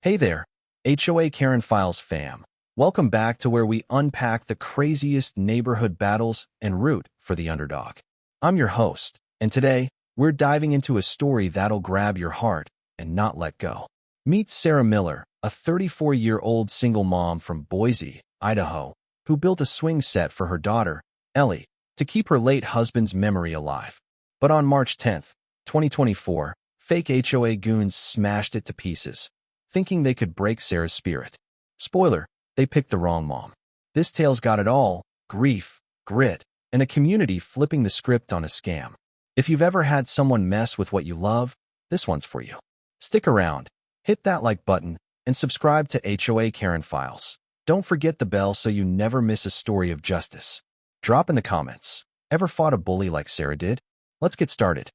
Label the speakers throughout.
Speaker 1: Hey there, HOA Karen Files fam. Welcome back to where we unpack the craziest neighborhood battles and root for the underdog. I'm your host, and today, we're diving into a story that'll grab your heart and not let go. Meet Sarah Miller, a 34-year-old single mom from Boise, Idaho, who built a swing set for her daughter, Ellie, to keep her late husband's memory alive. But on March 10th, 2024, fake HOA goons smashed it to pieces, thinking they could break Sarah's spirit. Spoiler, they picked the wrong mom. This tale's got it all: grief, grit, and a community flipping the script on a scam. If you've ever had someone mess with what you love, this one's for you. Stick around, hit that like button, and subscribe to HOA Karen Files. Don't forget the bell so you never miss a story of justice. Drop in the comments, ever fought a bully like Sarah did? Let's get started.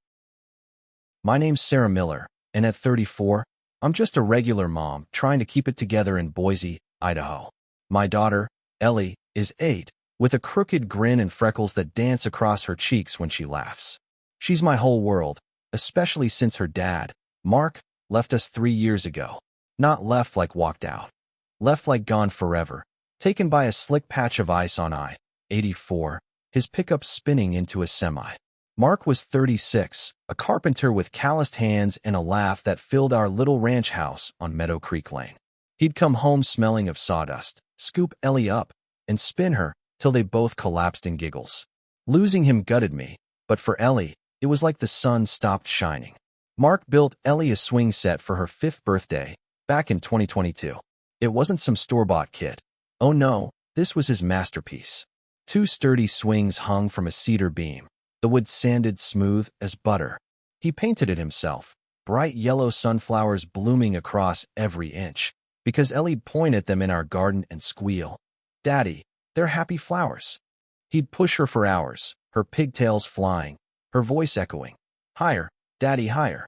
Speaker 1: My name's Sarah Miller, and at 34, I'm just a regular mom trying to keep it together in Boise, Idaho. My daughter, Ellie, is 8, with a crooked grin and freckles that dance across her cheeks when she laughs. She's my whole world, especially since her dad, Mark, left us 3 years ago. Not left like walked out. Left like gone forever, taken by a slick patch of ice on I-84, his pickup spinning into a semi. Mark was 36, a carpenter with calloused hands and a laugh that filled our little ranch house on Meadow Creek Lane. He'd come home smelling of sawdust, scoop Ellie up, and spin her till they both collapsed in giggles. Losing him gutted me, but for Ellie, it was like the sun stopped shining. Mark built Ellie a swing set for her 5th birthday, back in 2022. It wasn't some store-bought kit. Oh no, this was his masterpiece. 2 sturdy swings hung from a cedar beam, the wood sanded smooth as butter. He painted it himself, bright yellow sunflowers blooming across every inch, because Ellie'd point at them in our garden and squeal, "Daddy, they're happy flowers." He'd push her for hours, her pigtails flying, her voice echoing, "Higher, Daddy, higher."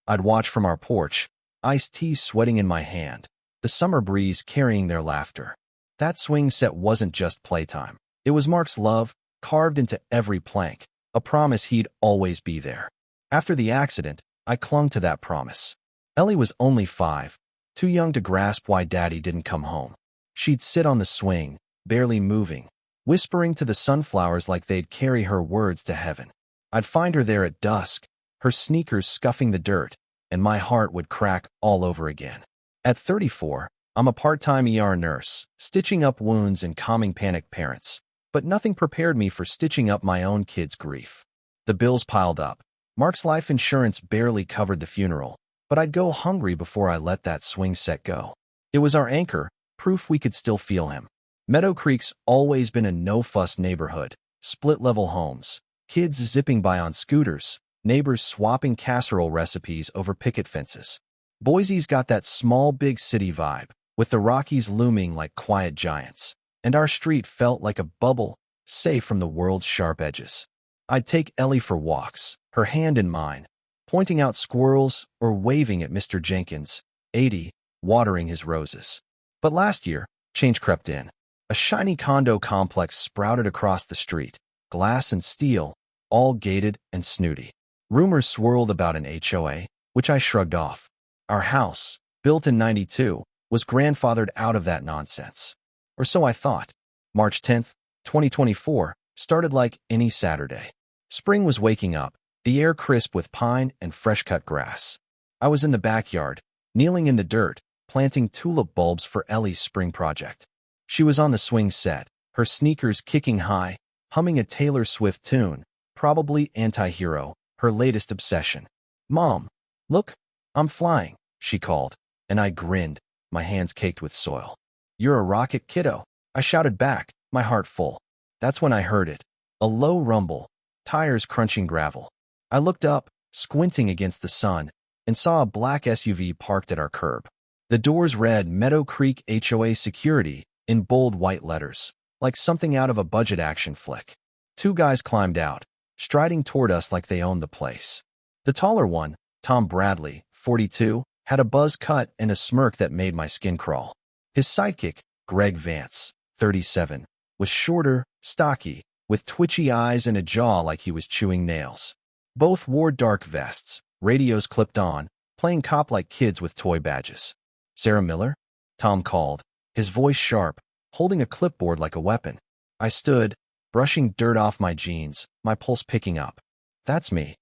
Speaker 1: I'd watch from our porch, iced tea sweating in my hand, the summer breeze carrying their laughter. That swing set wasn't just playtime. It was Mark's love, carved into every plank, a promise he'd always be there. After the accident, I clung to that promise. Ellie was only 5, too young to grasp why Daddy didn't come home. She'd sit on the swing, barely moving, whispering to the sunflowers like they'd carry her words to heaven. I'd find her there at dusk, her sneakers scuffing the dirt, and my heart would crack all over again. At 34, I'm a part-time ER nurse, stitching up wounds and calming panicked parents. But nothing prepared me for stitching up my own kid's grief. The bills piled up. Mark's life insurance barely covered the funeral, but I'd go hungry before I let that swing set go. It was our anchor, proof we could still feel him. Meadow Creek's always been a no-fuss neighborhood, split-level homes, kids zipping by on scooters, neighbors swapping casserole recipes over picket fences. Boise's got that small big city vibe, with the Rockies looming like quiet giants. And our street felt like a bubble, safe from the world's sharp edges. I'd take Ellie for walks, her hand in mine, pointing out squirrels or waving at Mr. Jenkins, 80, watering his roses. But last year, change crept in. A shiny condo complex sprouted across the street, glass and steel, all gated and snooty. Rumors swirled about an HOA, which I shrugged off. Our house, built in '92, was grandfathered out of that nonsense. Or so I thought. March 10th, 2024, started like any Saturday. Spring was waking up, the air crisp with pine and fresh-cut grass. I was in the backyard, kneeling in the dirt, planting tulip bulbs for Ellie's spring project. She was on the swing set, her sneakers kicking high, humming a Taylor Swift tune, probably Anti-Hero, her latest obsession. "Mom, look, I'm flying," she called, and I grinned, my hands caked with soil. "You're a rocket, kiddo," I shouted back, my heart full. That's when I heard it. A low rumble, tires crunching gravel. I looked up, squinting against the sun, and saw a black SUV parked at our curb. The doors read Meadow Creek HOA Security in bold white letters, like something out of a budget action flick. 2 guys climbed out, striding toward us like they owned the place. The taller one, Tom Bradley, 42, had a buzz cut and a smirk that made my skin crawl. His sidekick, Greg Vance, 37, was shorter, stocky, with twitchy eyes and a jaw like he was chewing nails. Both wore dark vests, radios clipped on, playing cop like kids with toy badges. Sarah Miller? Tom called, his voice sharp, holding a clipboard like a weapon. I stood, brushing dirt off my jeans, my pulse picking up. That's me,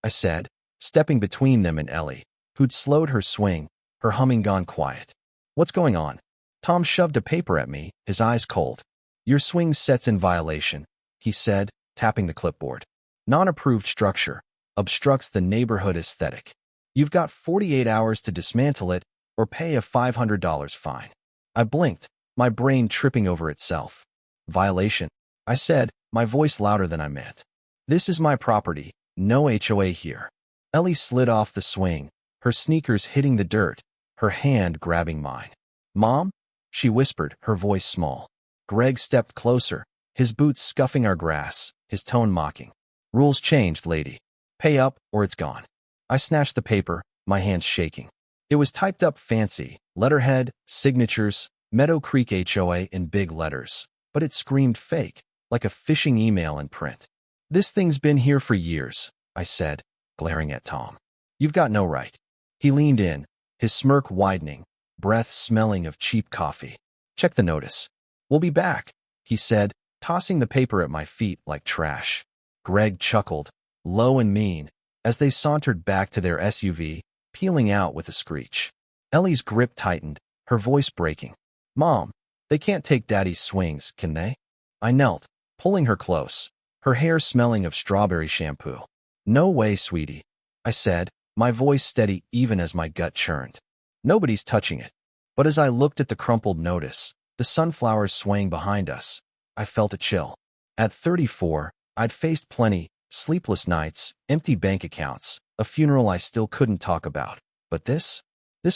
Speaker 1: I said, stepping between them and Ellie, who'd slowed her swing, her humming gone quiet. What's going on? Tom shoved a paper at me, his eyes cold. Your swing set's in violation, he said, tapping the clipboard. Non-approved structure. Obstructs the neighborhood aesthetic. You've got 48 hours to dismantle it or pay a $500 fine. I blinked, my brain tripping over itself. Violation, I said, my voice louder than I meant. This is my property, no HOA here. Ellie slid off the swing, her sneakers hitting the dirt, her hand grabbing mine. Mom? She whispered, her voice small. Greg stepped closer, his boots scuffing our grass, his tone mocking. Rules changed, lady. Pay up or it's gone. I snatched the paper, my hands shaking. It was typed up fancy, letterhead, signatures, Meadow Creek HOA in big letters, but it screamed fake, like a phishing email in print. This thing's been here for years, I said, glaring at Tom. You've got no right. He leaned in, his smirk widening, breath smelling of cheap coffee. Check the notice. We'll be back, he said, tossing the paper at my feet like trash. Greg chuckled, low and mean, as they sauntered back to their SUV, peeling out with a screech. Ellie's grip tightened, her voice breaking. Mom, they can't take Daddy's swings, can they? I knelt, pulling her close, her hair smelling of strawberry shampoo. No way, sweetie, I said, my voice steady even as my gut churned. Nobody's touching it. But as I looked at the crumpled notice, the sunflowers swaying behind us, I felt a chill. At 34, I'd faced plenty, sleepless nights, empty bank accounts, a funeral I still couldn't talk about. But this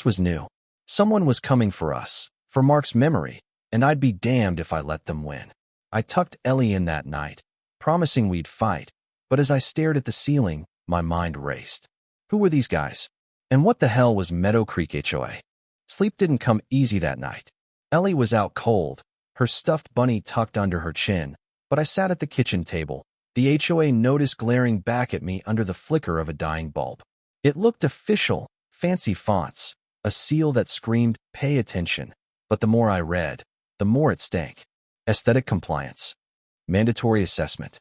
Speaker 1: was new. Someone was coming for us, for Mark's memory, and I'd be damned if I let them win. I tucked Ellie in that night, promising we'd fight, but as I stared at the ceiling, my mind raced. Who were these guys? And what the hell was Meadow Creek HOA? Sleep didn't come easy that night. Ellie was out cold, her stuffed bunny tucked under her chin, but I sat at the kitchen table, the HOA notice glaring back at me under the flicker of a dying bulb. It looked official, fancy fonts, a seal that screamed, pay attention. But the more I read, the more it stank. Aesthetic compliance. Mandatory assessment.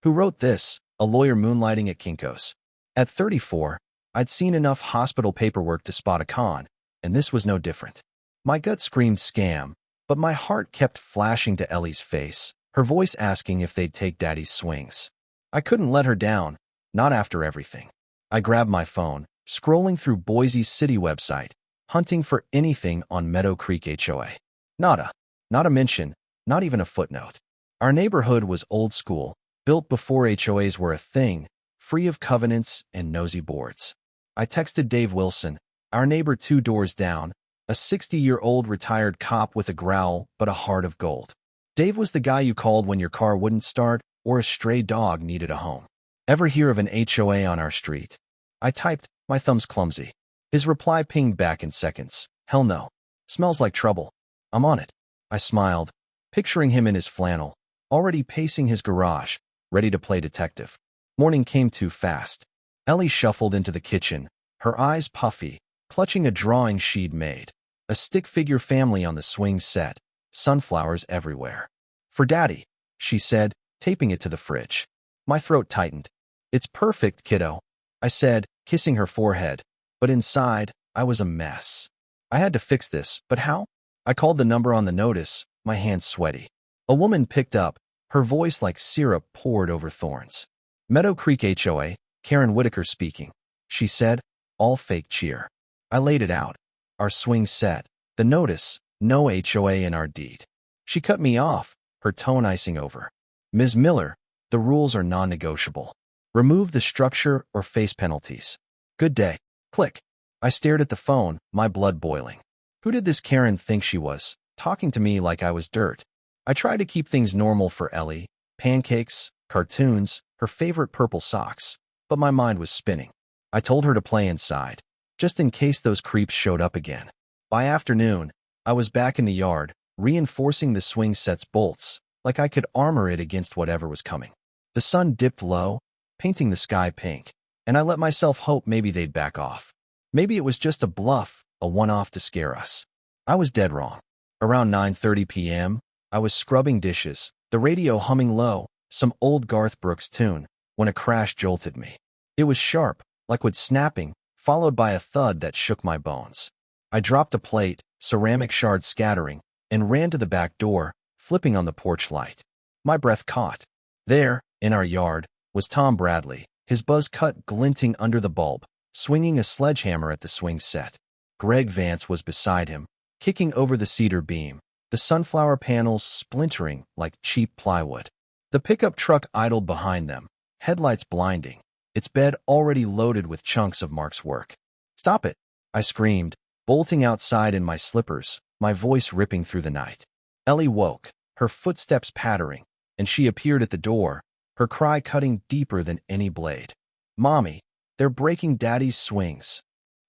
Speaker 1: Who wrote this? A lawyer moonlighting at Kinko's. At 34, I'd seen enough hospital paperwork to spot a con, and this was no different. My gut screamed scam, but my heart kept flashing to Ellie's face, her voice asking if they'd take Daddy's swings. I couldn't let her down, not after everything. I grabbed my phone, scrolling through Boise's city website, hunting for anything on Meadow Creek HOA. Nada. Not a mention, not even a footnote. Our neighborhood was old school, built before HOAs were a thing, free of covenants and nosy boards. I texted Dave Wilson, our neighbor 2 doors down, a 60-year-old retired cop with a growl but a heart of gold. Dave was the guy you called when your car wouldn't start or a stray dog needed a home. Ever hear of an HOA on our street? I typed, my thumbs clumsy. His reply pinged back in seconds. Hell no. Smells like trouble. I'm on it. I smiled, picturing him in his flannel, already pacing his garage, ready to play detective. Morning came too fast. Ellie shuffled into the kitchen, her eyes puffy, clutching a drawing she'd made. A stick-figure family on the swing set, sunflowers everywhere. For Daddy, she said, taping it to the fridge. My throat tightened. It's perfect, kiddo, I said, kissing her forehead, but inside, I was a mess. I had to fix this, but how? I called the number on the notice, my hands sweaty. A woman picked up, her voice like syrup poured over thorns. Meadow Creek HOA, Karen Whitaker speaking, she said, all fake cheer. I laid it out. Our swing set, the notice, no HOA in our deed. She cut me off, her tone icing over. Ms. Miller, the rules are non-negotiable. Remove the structure or face penalties. Good day. Click. I stared at the phone, my blood boiling. Who did this Karen think she was, talking to me like I was dirt? I tried to keep things normal for Ellie, pancakes, cartoons, her favorite purple socks, but my mind was spinning. I told her to play inside, just in case those creeps showed up again. By afternoon, I was back in the yard, reinforcing the swing set's bolts, like I could armor it against whatever was coming. The sun dipped low, painting the sky pink, and I let myself hope maybe they'd back off. Maybe it was just a bluff, a one-off to scare us. I was dead wrong. Around 9:30 p.m., I was scrubbing dishes, the radio humming low, some old Garth Brooks tune, when a crash jolted me. It was sharp, like wood snapping, followed by a thud that shook my bones. I dropped a plate, ceramic shards scattering, and ran to the back door, flipping on the porch light. My breath caught. There, in our yard, was Tom Bradley, his buzz cut glinting under the bulb, swinging a sledgehammer at the swing set. Greg Vance was beside him, kicking over the cedar beam, the sunflower panels splintering like cheap plywood. The pickup truck idled behind them, headlights blinding, its bed already loaded with chunks of Mark's work. "Stop it!" I screamed, bolting outside in my slippers, my voice ripping through the night. Ellie woke, her footsteps pattering, and she appeared at the door, her cry cutting deeper than any blade. "Mommy, they're breaking Daddy's swings."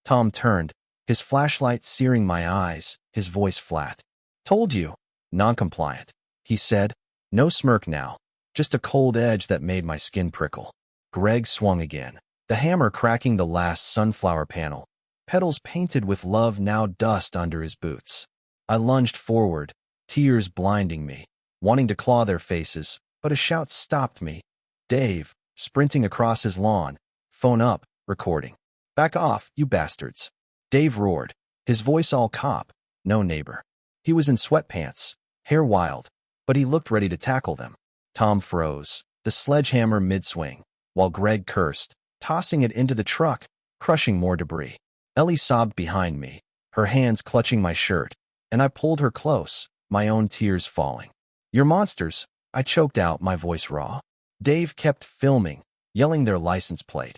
Speaker 1: Tom turned, his flashlight searing my eyes, his voice flat. "Told you." "Noncompliant," he said. No smirk now, just a cold edge that made my skin prickle. Greg swung again, the hammer cracking the last sunflower panel, petals painted with love now dust under his boots. I lunged forward, tears blinding me, wanting to claw their faces, but a shout stopped me. "Dave," sprinting across his lawn, phone up, recording. "Back off, you bastards." Dave roared, his voice all cop, no neighbor. He was in sweatpants, hair wild, but he looked ready to tackle them. Tom froze, the sledgehammer mid-swing, while Greg cursed, tossing it into the truck, crushing more debris. Ellie sobbed behind me, her hands clutching my shirt, and I pulled her close, my own tears falling. "You're monsters," I choked out, my voice raw. Dave kept filming, yelling their license plate.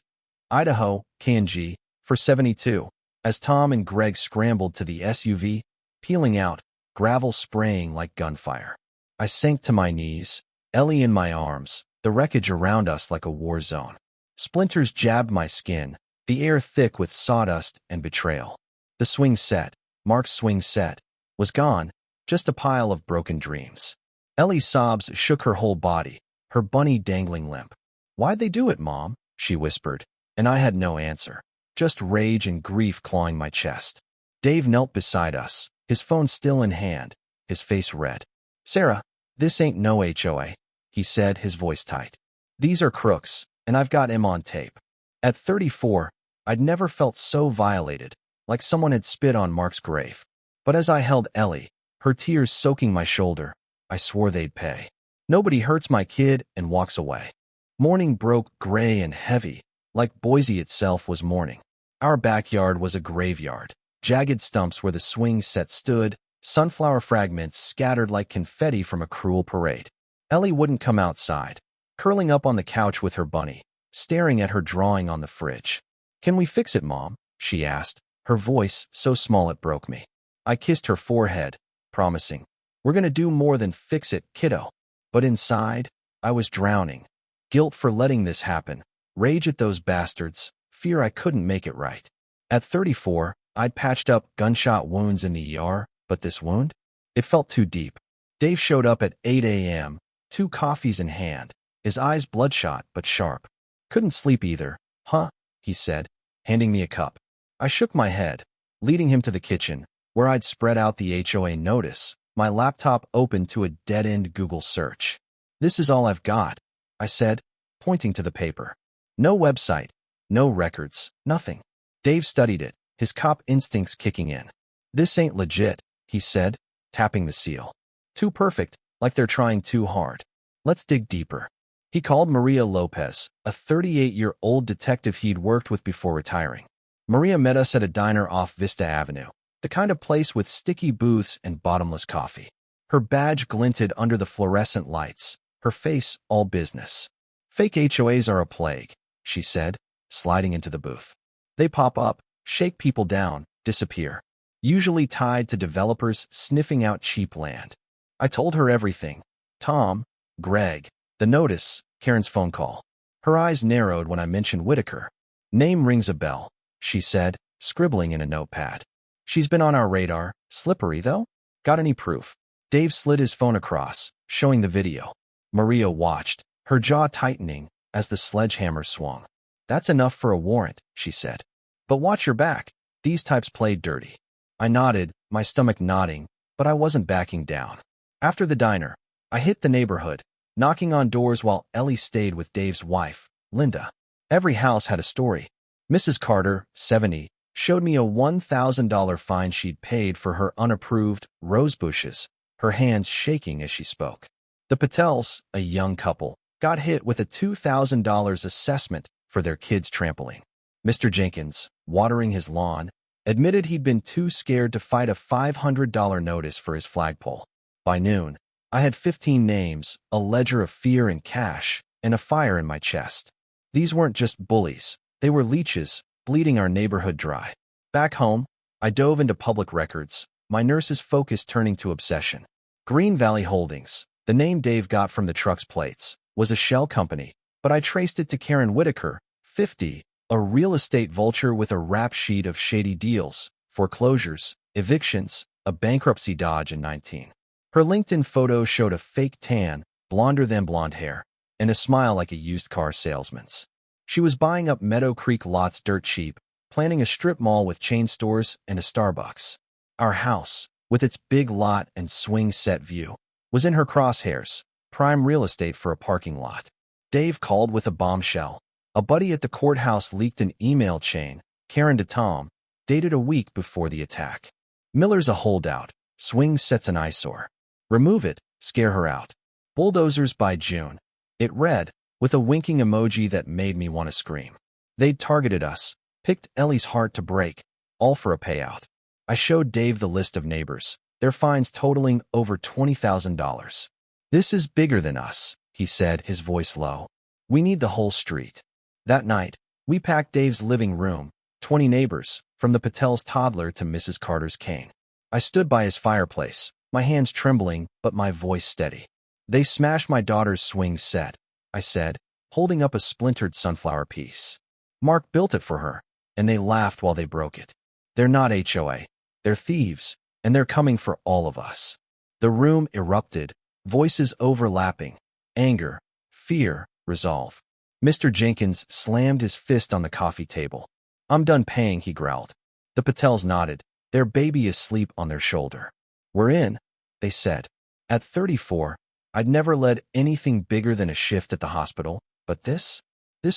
Speaker 1: "Idaho, KNG, for 72, as Tom and Greg scrambled to the SUV, peeling out, gravel spraying like gunfire. I sank to my knees, Ellie in my arms, the wreckage around us like a war zone. Splinters jabbed my skin, the air thick with sawdust and betrayal. The swing set, Mark's swing set, was gone, just a pile of broken dreams. Ellie's sobs shook her whole body, her bunny dangling limp. "Why'd they do it, Mom?" she whispered, and I had no answer, just rage and grief clawing my chest. Dave knelt beside us, his phone still in hand, his face red. "Sarah, this ain't no HOA," he said, his voice tight. "These are crooks, and I've got him on tape." At 34, I'd never felt so violated, like someone had spit on Mark's grave. But as I held Ellie, her tears soaking my shoulder, I swore they'd pay. Nobody hurts my kid and walks away. Morning broke gray and heavy, like Boise itself was mourning. Our backyard was a graveyard, jagged stumps where the swing set stood, sunflower fragments scattered like confetti from a cruel parade. Ellie wouldn't come outside, curling up on the couch with her bunny, staring at her drawing on the fridge. "Can we fix it, Mom?" she asked, her voice so small it broke me. I kissed her forehead, promising, "We're gonna do more than fix it, kiddo." But inside, I was drowning. Guilt for letting this happen, rage at those bastards, fear I couldn't make it right. At 34, I'd patched up gunshot wounds in the ER, but this wound? It felt too deep. Dave showed up at 8 a.m., 2 coffees in hand, his eyes bloodshot but sharp. "Couldn't sleep either, huh?" he said, handing me a cup. I shook my head, leading him to the kitchen, where I'd spread out the HOA notice, my laptop open to a dead-end Google search. "This is all I've got," I said, pointing to the paper. "No website, no records, nothing." Dave studied it, his cop instincts kicking in. "This ain't legit," he said, tapping the seal. "Too perfect, like they're trying too hard. Let's dig deeper." He called Maria Lopez, a 38-year-old detective he'd worked with before retiring. Maria met us at a diner off Vista Avenue, the kind of place with sticky booths and bottomless coffee. Her badge glinted under the fluorescent lights, her face all business. "Fake HOAs are a plague," she said, sliding into the booth. "They pop up, shake people down, disappear. Usually tied to developers sniffing out cheap land." I told her everything. Tom, Greg, the notice, Karen's phone call. Her eyes narrowed when I mentioned Whitaker. "Name rings a bell," she said, scribbling in a notepad. "She's been on our radar. Slippery, though? Got any proof?" Dave slid his phone across, showing the video. Maria watched, her jaw tightening, as the sledgehammer swung. "That's enough for a warrant," she said. "But watch your back. These types played dirty. I nodded, my stomach nodding, but I wasn't backing down. After the diner, I hit the neighborhood, knocking on doors while Ellie stayed with Dave's wife, Linda. Every house had a story. Mrs. Carter, 70, showed me a $1,000 fine she'd paid for her unapproved rose bushes, her hands shaking as she spoke. The Patels, a young couple, got hit with a $2,000 assessment for their kids' trampoline. Mr. Jenkins, watering his lawn, admitted he'd been too scared to fight a $500 notice for his flagpole. By noon, I had 15 names, a ledger of fear and cash, and a fire in my chest. These weren't just bullies. They were leeches, bleeding our neighborhood dry. Back home, I dove into public records, my nurse's focus turning to obsession. Green Valley Holdings, the name Dave got from the truck's plates, was a shell company, but I traced it to Karen Whitaker, 50, a real estate vulture with a rap sheet of shady deals, foreclosures, evictions, a bankruptcy dodge in 19. Her LinkedIn photo showed a fake tan, blonder than blonde hair, and a smile like a used car salesman's. She was buying up Meadow Creek lots dirt cheap, planning a strip mall with chain stores and a Starbucks. Our house, with its big lot and swing set view, was in her crosshairs, prime real estate for a parking lot. Dave called with a bombshell. A buddy at the courthouse leaked an email chain, Karen to Tom, dated a week before the attack. Miller's a holdout, swing set's an eyesore. Remove it, scare her out. Bulldozers by June. It read, with a winking emoji that made me want to scream. They'd targeted us, picked Ellie's heart to break, all for a payout. I showed Dave the list of neighbors, their fines totaling over $20,000. This is bigger than us, he said, his voice low. We need the whole street. That night, we packed Dave's living room, 20 neighbors, from the Patel's toddler to Mrs. Carter's cane. I stood by his fireplace, my hands trembling but my voice steady. They smashed my daughter's swing set, I said, holding up a splintered sunflower piece. Mark built it for her, and they laughed while they broke it. They're not HOA. They're thieves, and they're coming for all of us. The room erupted, voices overlapping, anger, fear, resolve. Mr. Jenkins slammed his fist on the coffee table. I'm done paying, he growled. The Patels nodded, their baby asleep on their shoulder. We're in, they said. At 34, I'd never led anything bigger than a shift at the hospital, but this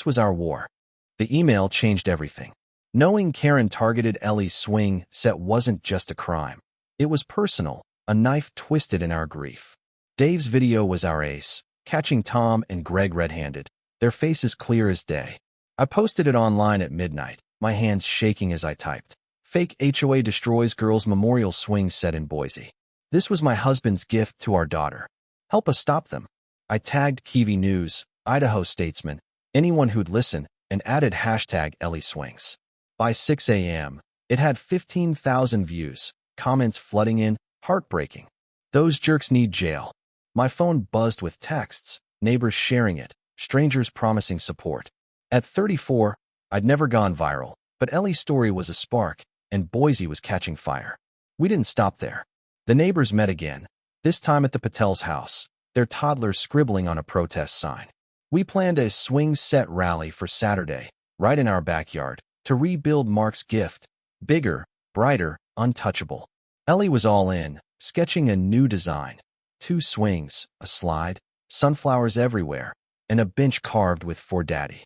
Speaker 1: was our war. The email changed everything. Knowing Karen targeted Ellie's swing set wasn't just a crime. It was personal, a knife twisted in our grief. Dave's video was our ace, catching Tom and Greg red-handed, their faces clear as day. I posted it online at midnight, my hands shaking as I typed. Fake HOA destroys girls' memorial swing set in Boise. This was my husband's gift to our daughter. Help us stop them. I tagged Kiwi News, Idaho Statesman, anyone who'd listen, and added hashtag Ellie Swings. By 6 a.m., it had 15,000 views, comments flooding in, heartbreaking. Those jerks need jail. My phone buzzed with texts, neighbors sharing it, strangers promising support. At 34, I'd never gone viral, but Ellie's story was a spark, and Boise was catching fire. We didn't stop there. The neighbors met again, this time at the Patel's house, their toddler scribbling on a protest sign. We planned a swing set rally for Saturday, right in our backyard, to rebuild Mark's gift, bigger, brighter, untouchable. Ellie was all in, sketching a new design. 2 swings, a slide, sunflowers everywhere, and a bench carved with "For Daddy."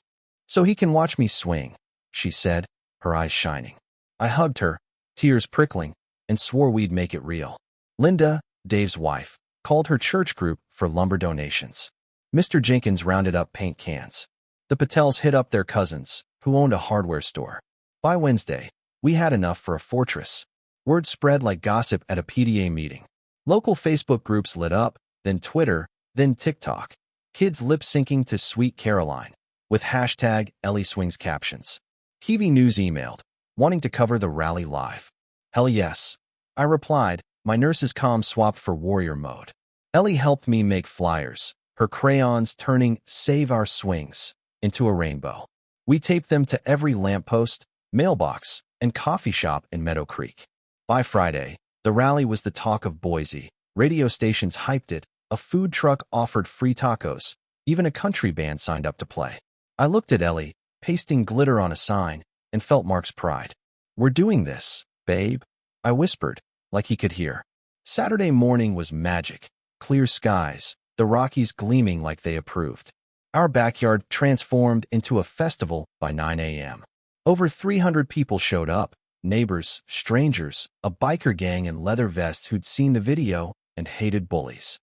Speaker 1: So he can watch me swing, she said, her eyes shining. I hugged her, tears prickling, and swore we'd make it real. Linda, Dave's wife, called her church group for lumber donations. Mr. Jenkins rounded up paint cans. The Patels hit up their cousins, who owned a hardware store. By Wednesday, we had enough for a fortress. Word spread like gossip at a PDA meeting. Local Facebook groups lit up, then Twitter, then TikTok. Kids lip-syncing to Sweet Caroline, with hashtag Ellie Swings captions. Kiwi News emailed, wanting to cover the rally live. Hell yes. I replied, my nurse's comm swapped for warrior mode. Ellie helped me make flyers, her crayons turning "Save Our Swings" into a rainbow. We taped them to every lamppost, mailbox, and coffee shop in Meadow Creek. By Friday, the rally was the talk of Boise. Radio stations hyped it, a food truck offered free tacos, even a country band signed up to play. I looked at Ellie, pasting glitter on a sign, and felt Mark's pride. "We're doing this, babe," I whispered, like he could hear. Saturday morning was magic. Clear skies, the Rockies gleaming like they approved. Our backyard transformed into a festival by 9 a.m. Over 300 people showed up, neighbors, strangers, a biker gang in leather vests who'd seen the video and hated bullies.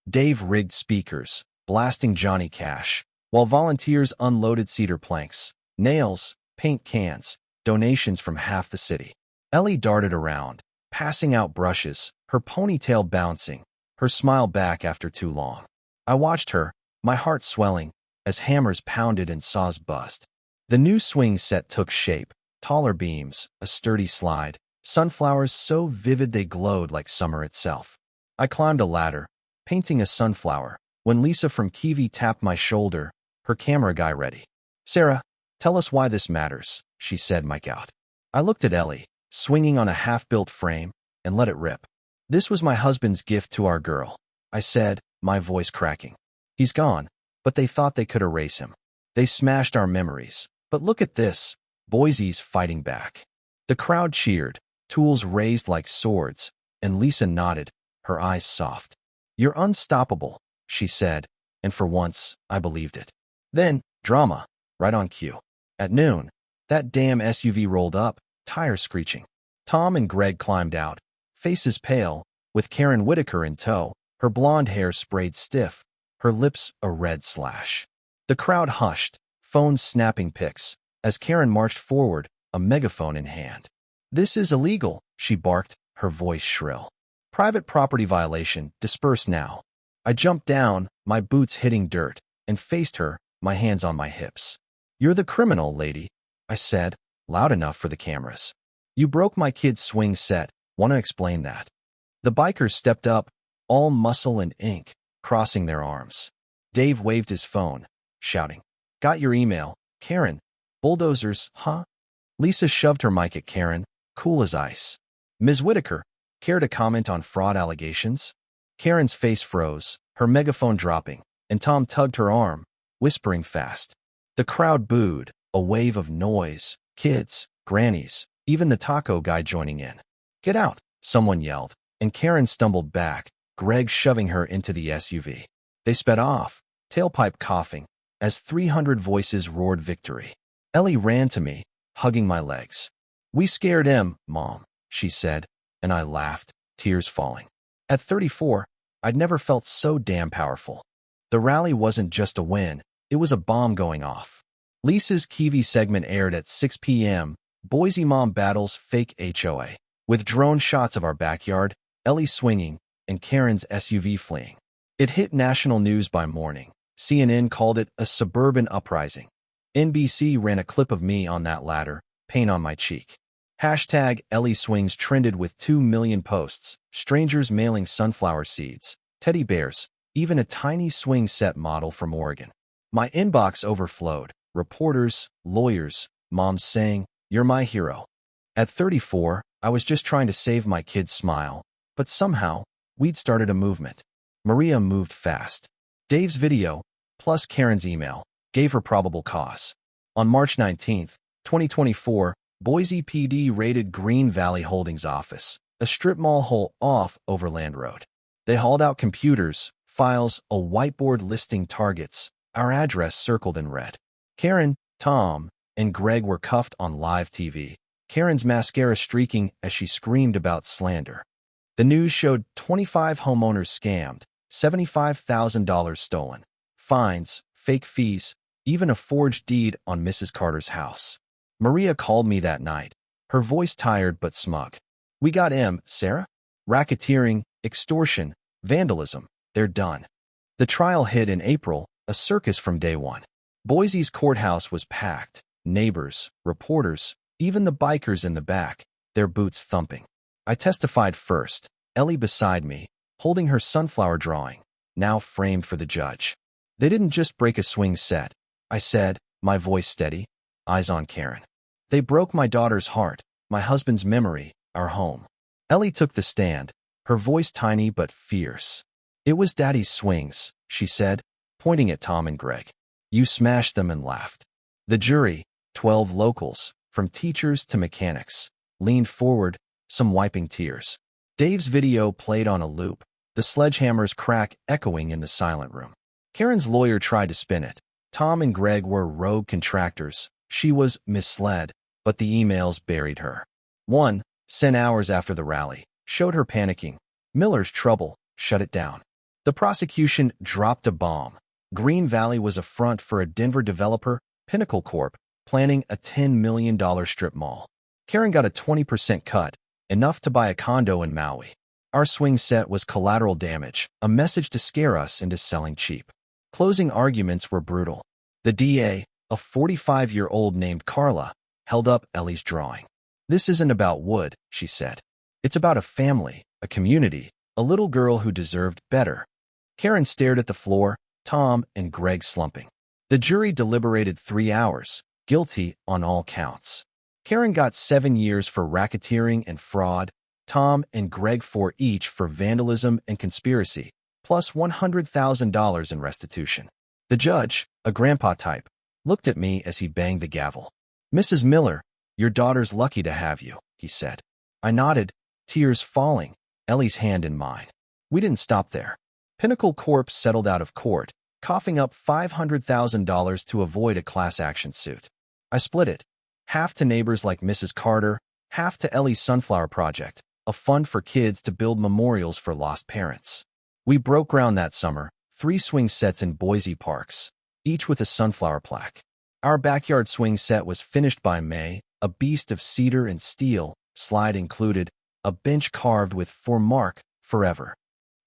Speaker 1: Dave rigged speakers, blasting Johnny Cash, while volunteers unloaded cedar planks, nails, paint cans, donations from half the city. Ellie darted around, passing out brushes, her ponytail bouncing, her smile back after too long. I watched her, my heart swelling, as hammers pounded and saws buzzed. The new swing set took shape, taller beams, a sturdy slide, sunflowers so vivid they glowed like summer itself. I climbed a ladder, painting a sunflower, when Lisa from Kiwi tapped my shoulder, her camera guy ready. "Sarah, tell us why this matters," she said, mic out. I looked at Ellie, swinging on a half-built frame, and let it rip. "This was my husband's gift to our girl," I said, my voice cracking. "He's gone, but they thought they could erase him. They smashed our memories. But look at this, Boise's fighting back." The crowd cheered, tools raised like swords, and Lisa nodded, her eyes soft. "You're unstoppable," she said, and for once, I believed it. Then, drama, right on cue. At noon, that damn SUV rolled up, tires screeching. Tom and Greg climbed out, faces pale, with Karen Whitaker in tow, her blonde hair sprayed stiff, her lips a red slash. The crowd hushed, phones snapping pics, as Karen marched forward, a megaphone in hand. "This is illegal," she barked, her voice shrill. "Private property violation, disperse now." I jumped down, my boots hitting dirt, and faced her, my hands on my hips. "You're the criminal, lady," I said, loud enough for the cameras. "You broke my kid's swing set. Want to explain that?" The bikers stepped up, all muscle and ink, crossing their arms. Dave waved his phone, shouting, "Got your email, Karen. Bulldozers, huh?" Lisa shoved her mic at Karen, cool as ice. "Ms. Whitaker, care to comment on fraud allegations?" Karen's face froze, her megaphone dropping, and Tom tugged her arm, whispering fast. The crowd booed, a wave of noise, kids, grannies, even the taco guy joining in. "Get out," someone yelled, and Karen stumbled back, Greg shoving her into the SUV. They sped off, tailpipe coughing, as 300 voices roared victory. Ellie ran to me, hugging my legs. "We scared him, Mom," she said, and I laughed, tears falling. At 34, I'd never felt so damn powerful. The rally wasn't just a win, it was a bomb going off. Lisa's Kiwi segment aired at 6 p.m., Boise Mom battles fake HOA, with drone shots of our backyard, Ellie swinging, and Karen's SUV fleeing. It hit national news by morning. CNN called it a suburban uprising. NBC ran a clip of me on that ladder, paint on my cheek. Hashtag Ellie Swings trended with 2 million posts, strangers mailing sunflower seeds, teddy bears, even a tiny swing set model from Oregon. My inbox overflowed, reporters, lawyers, moms saying, "You're my hero." At 34, I was just trying to save my kid's smile, but somehow, we'd started a movement. Maria moved fast. Dave's video, plus Karen's email, gave her probable cause. On March 19, 2024, Boise PD raided Green Valley Holdings office, a strip mall hole off Overland Road. They hauled out computers, files, a whiteboard listing targets, our address circled in red. Karen, Tom, and Greg were cuffed on live TV, Karen's mascara streaking as she screamed about slander. The news showed 25 homeowners scammed, $75,000 stolen, fines, fake fees, even a forged deed on Mrs. Carter's house. Maria called me that night, her voice tired but smug. "We got him, Sarah. Racketeering, extortion, vandalism, they're done." The trial hit in April, a circus from day one. Boise's courthouse was packed, neighbors, reporters, even the bikers in the back, their boots thumping. I testified first, Ellie beside me, holding her sunflower drawing, now framed for the judge. "They didn't just break a swing set," I said, my voice steady, eyes on Karen. "They broke my daughter's heart, my husband's memory, our home." Ellie took the stand, her voice tiny but fierce. "It was Daddy's swings," she said, pointing at Tom and Greg. "You smashed them," and laughed. The jury, 12 locals, from teachers to mechanics, leaned forward, some wiping tears. Dave's video played on a loop, the sledgehammer's crack echoing in the silent room. Karen's lawyer tried to spin it. Tom and Greg were rogue contractors. She was misled, but the emails buried her. One, sent hours after the rally, showed her panicking. Miller's trouble, shut it down. The prosecution dropped a bomb. Green Valley was a front for a Denver developer, Pinnacle Corp, planning a $10 million strip mall. Karen got a 20% cut, enough to buy a condo in Maui. Our swing set was collateral damage, a message to scare us into selling cheap. Closing arguments were brutal. The DA, a 45-year-old named Carla, held up Ellie's drawing. "This isn't about wood," she said. "It's about a family, a community, a little girl who deserved better." Karen stared at the floor, Tom and Greg slumping. The jury deliberated 3 hours, guilty on all counts. Karen got 7 years for racketeering and fraud, Tom and Greg 4 each for vandalism and conspiracy, plus $100,000 in restitution. The judge, a grandpa type, looked at me as he banged the gavel. "Mrs. Miller, your daughter's lucky to have you," he said. I nodded, tears falling, Ellie's hand in mine. We didn't stop there. Pinnacle Corp settled out of court, coughing up $500,000 to avoid a class action suit. I split it, half to neighbors like Mrs. Carter, half to Ellie's Sunflower Project, a fund for kids to build memorials for lost parents. We broke ground that summer, 3 swing sets in Boise parks, each with a sunflower plaque. Our backyard swing set was finished by May, a beast of cedar and steel, slide included, a bench carved with "For Mark, Forever."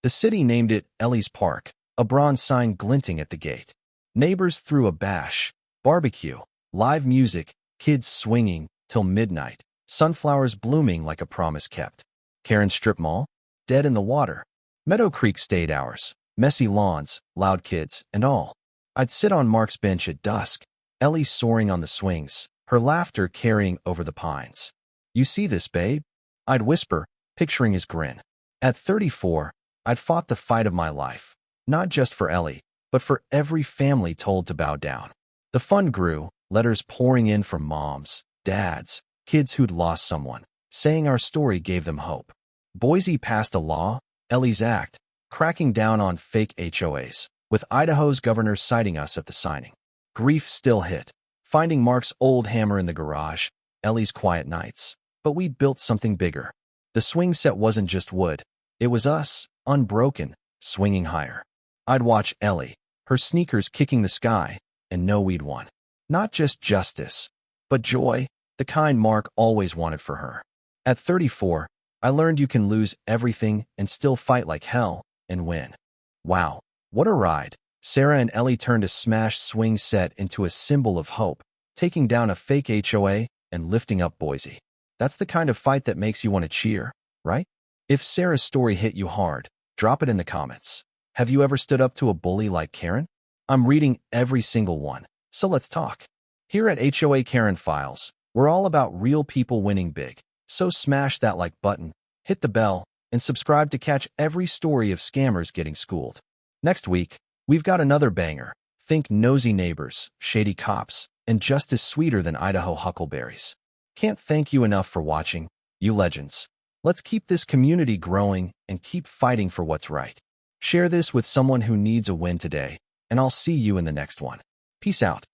Speaker 1: The city named it Ellie's Park, a bronze sign glinting at the gate. Neighbors threw a bash, barbecue, live music, kids swinging till midnight, sunflowers blooming like a promise kept. Karen's strip mall? Dead in the water. Meadow Creek stayed ours, messy lawns, loud kids, and all. I'd sit on Mark's bench at dusk, Ellie soaring on the swings, her laughter carrying over the pines. "You see this, babe?" I'd whisper, picturing his grin. At 34, I'd fought the fight of my life, not just for Ellie, but for every family told to bow down. The fund grew, letters pouring in from moms, dads, kids who'd lost someone, saying our story gave them hope. Boise passed a law, Ellie's Act, cracking down on fake HOAs, with Idaho's governor citing us at the signing. Grief still hit, finding Mark's old hammer in the garage, Ellie's quiet nights. But we'd built something bigger. The swing set wasn't just wood. It was us, unbroken, swinging higher. I'd watch Ellie, her sneakers kicking the sky, and know we'd won. Not just justice, but joy, the kind Mark always wanted for her. At 34, I learned you can lose everything and still fight like hell and win. Wow, what a ride. Sarah and Ellie turned a smashed swing set into a symbol of hope, taking down a fake HOA and lifting up Boise. That's the kind of fight that makes you want to cheer, right? If Sarah's story hit you hard, drop it in the comments. Have you ever stood up to a bully like Karen? I'm reading every single one, so let's talk. Here at HOA Karen Files, we're all about real people winning big. So smash that like button, hit the bell, and subscribe to catch every story of scammers getting schooled. Next week, we've got another banger. Think nosy neighbors, shady cops, and justice sweeter than Idaho huckleberries. Can't thank you enough for watching, you legends. Let's keep this community growing and keep fighting for what's right. Share this with someone who needs a win today, and I'll see you in the next one. Peace out.